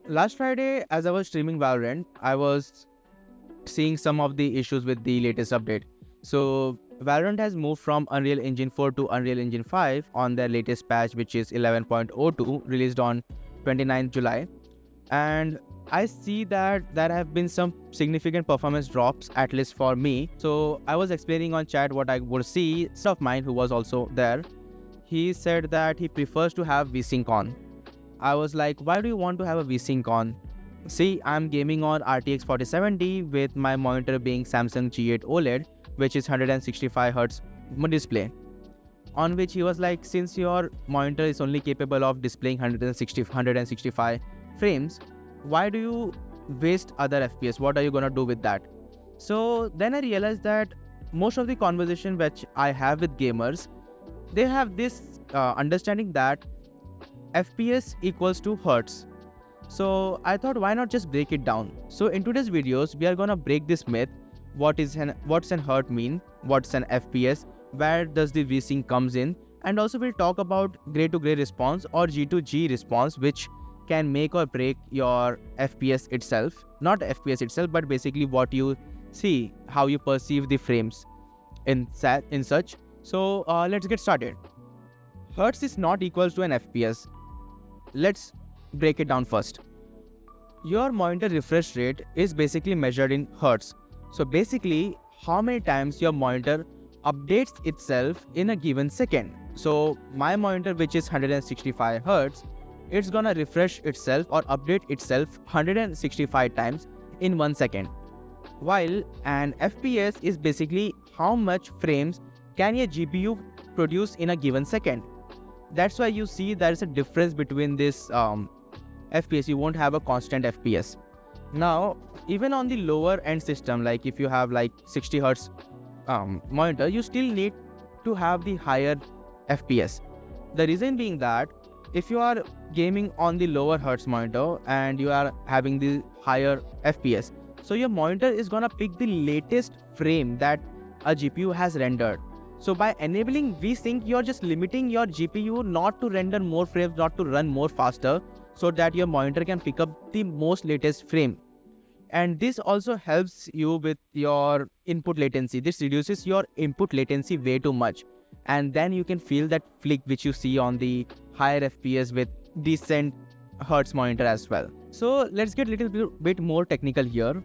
Last Friday, as I was streaming Valorant, I was seeing some of the issues with the latest update. So, Valorant has moved from Unreal Engine 4 to Unreal Engine 5 on their latest patch, which is 11.02, released on 29th July. And I see that there have been some significant performance drops, at least for me. So, I was explaining on chat what I would see. A friend of mine who was also there, he said that he prefers to have vsync on. I was like, why do you want to have a vsync on? See, I'm gaming on RTX 4070 with my monitor being Samsung G8 OLED, which is 165Hz display. On which he was like, since your monitor is only capable of displaying 165 frames, why do you waste other FPS? What are you gonna do with that? So then I realized that most of the conversation which I have with gamers, they have this understanding that FPS equals to Hertz. So I thought, why not just break it down? So in today's videos, we are gonna break this myth. What's an Hertz mean? What's an FPS? Where does the vsync comes in? And also we'll talk about gray to gray response or G to G response, which can make or break your FPS itself. Not FPS itself, but basically what you see, how you perceive the frames in such. So let's get started. Hertz is not equals to an FPS. Let's break it down first. Your monitor refresh rate is basically measured in Hertz. So basically, how many times your monitor updates itself in a given second. So my monitor, which is 165 Hz, it's gonna refresh itself or update itself 165 times in 1 second. While an FPS is basically how much frames can a GPU produce in a given second. That's why you see there is a difference between this FPS. You won't have a constant FPS. Now, even on the lower end system, like if you have like 60 Hz monitor, you still need to have the higher FPS. The reason being that if you are gaming on the lower Hertz monitor and you are having the higher FPS, so your monitor is gonna pick the latest frame that a GPU has rendered. So by enabling vsync, you're just limiting your GPU not to render more frames, not to run more faster, so that your monitor can pick up the most latest frame. And this also helps you with your input latency. This reduces your input latency way too much. And then you can feel that flick which you see on the higher FPS with decent Hertz monitor as well. So let's get a little bit more technical here.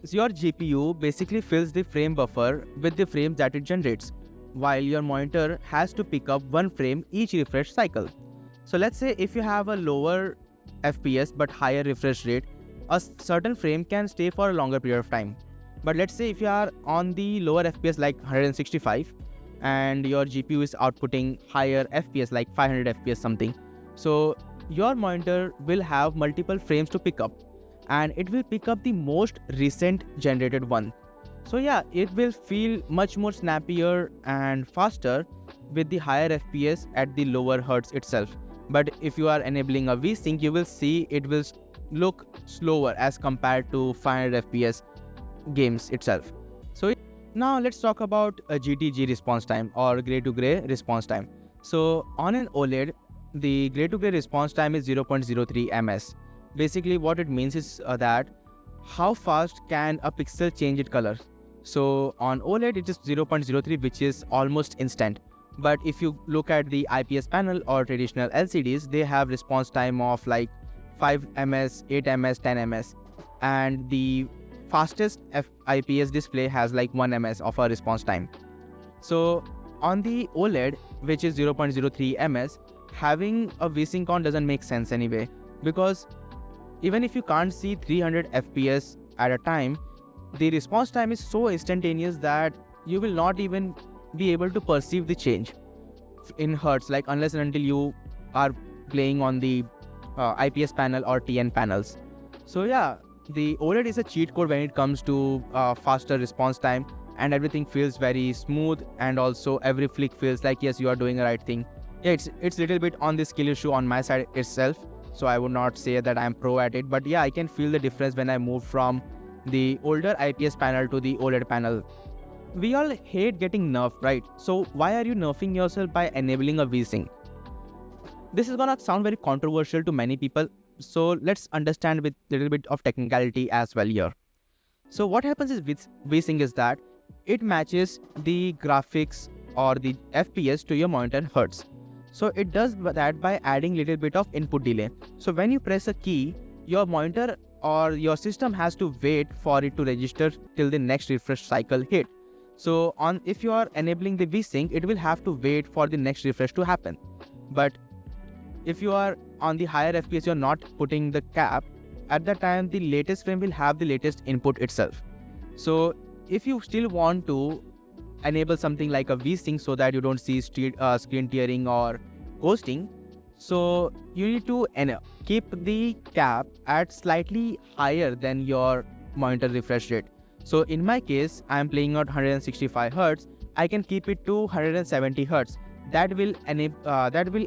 So your GPU basically fills the frame buffer with the frames that it generates, while your monitor has to pick up one frame each refresh cycle. So let's say if you have a lower FPS but higher refresh rate, a certain frame can stay for a longer period of time. But let's say if you are on the lower FPS like 165 and your GPU is outputting higher FPS like 500 FPS something, so your monitor will have multiple frames to pick up, and it will pick up the most recent generated one. So yeah, it will feel much more snappier and faster with the higher FPS at the lower Hertz itself. But if you are enabling a vsync, you will see it will look slower as compared to 500 FPS games itself. So now let's talk about a GTG response time or gray to gray response time. So on an OLED, the gray to gray response time is 0.03 ms. Basically what it means is that how fast can a pixel change its color. So on OLED it is 0.03, which is almost instant. But if you look at the IPS panel or traditional LCDs, they have response time of like 5 ms, 8 ms, 10 ms, and the fastest IPS display has like 1 ms of a response time. So on the OLED, which is 0.03 ms, having a vsync on doesn't make sense anyway, because even if you can't see 300 FPS at a time, the response time is so instantaneous that you will not even be able to perceive the change in Hertz, like unless and until you are playing on the IPS panel or TN panels. So yeah, the OLED is a cheat code when it comes to faster response time, and everything feels very smooth, and also every flick feels like yes, you are doing the right thing. Yeah, it's a little bit on the skill issue on my side itself, so I would not say that I'm pro at it, but yeah, I can feel the difference when I move from the older IPS panel to the OLED panel. We all hate getting nerfed, right? So why are you nerfing yourself by enabling a vsync? This is gonna sound very controversial to many people, So let's understand with little bit of technicality as well here. So what happens is with vsync is that it matches the graphics or the FPS to your monitor hertz. So it does that by adding little bit of input delay. So when you press a key, your monitor or your system has to wait for it to register till the next refresh cycle hit. So if you are enabling the vsync, it will have to wait for the next refresh to happen. But if you are on the higher FPS, you're not putting the cap, at that time the latest frame will have the latest input itself. So if you still want to enable something like a vsync so that you don't see screen tearing or ghosting, so you need to keep the cap at slightly higher than your monitor refresh rate. So in my case, I am playing at 165 Hz. I can keep it to 170 Hz. That will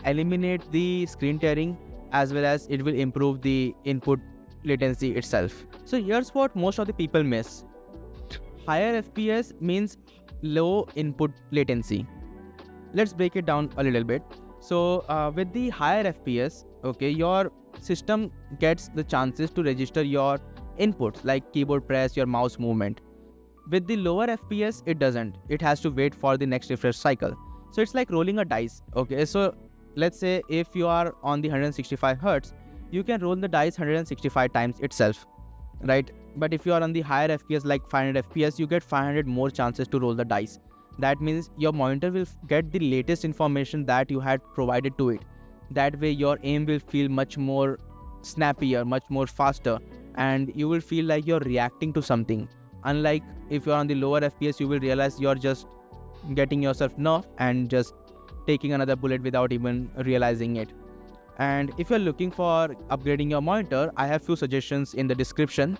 eliminate the screen tearing, as well as it will improve the input latency itself. So here's what most of the people miss. Higher FPS means low input latency. Let's break it down a little bit. So with the higher FPS, okay, your system gets the chances to register your inputs like keyboard press, your mouse movement. With the lower FPS, it doesn't. It has to wait for the next refresh cycle. So it's like rolling a dice. Okay, so let's say if you are on the 165 Hz, you can roll the dice 165 times itself, right? But if you are on the higher FPS like 500 FPS, you get 500 more chances to roll the dice. That means your monitor will get the latest information that you had provided to it. That way your aim will feel much more snappier, much more faster, and you will feel like you're reacting to something. Unlike if you're on the lower FPS, you will realize you're just getting yourself nerfed and just taking another bullet without even realizing it. And if you're looking for upgrading your monitor, I have few suggestions in the description.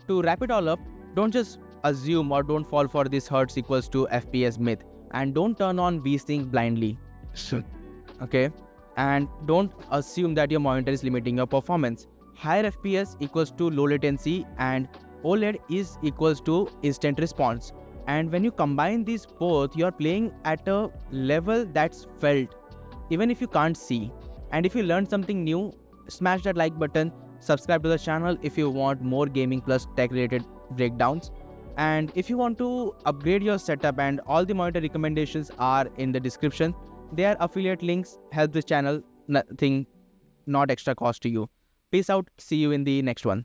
To wrap it all up, don't just assume or don't fall for this hertz equals to FPS myth, and don't turn on vsync blindly. Okay, and don't assume that your monitor is limiting your performance. Higher FPS equals to low latency, and OLED is equals to instant response. And when you combine these both, you're playing at a level that's felt, even if you can't see. And if you learned something new, smash that like button, subscribe to the channel if you want more gaming plus tech related breakdowns. And if you want to upgrade your setup, and all the monitor recommendations are in the description. They are affiliate links, help this channel, nothing, not extra cost to you. Peace out, see you in the next one.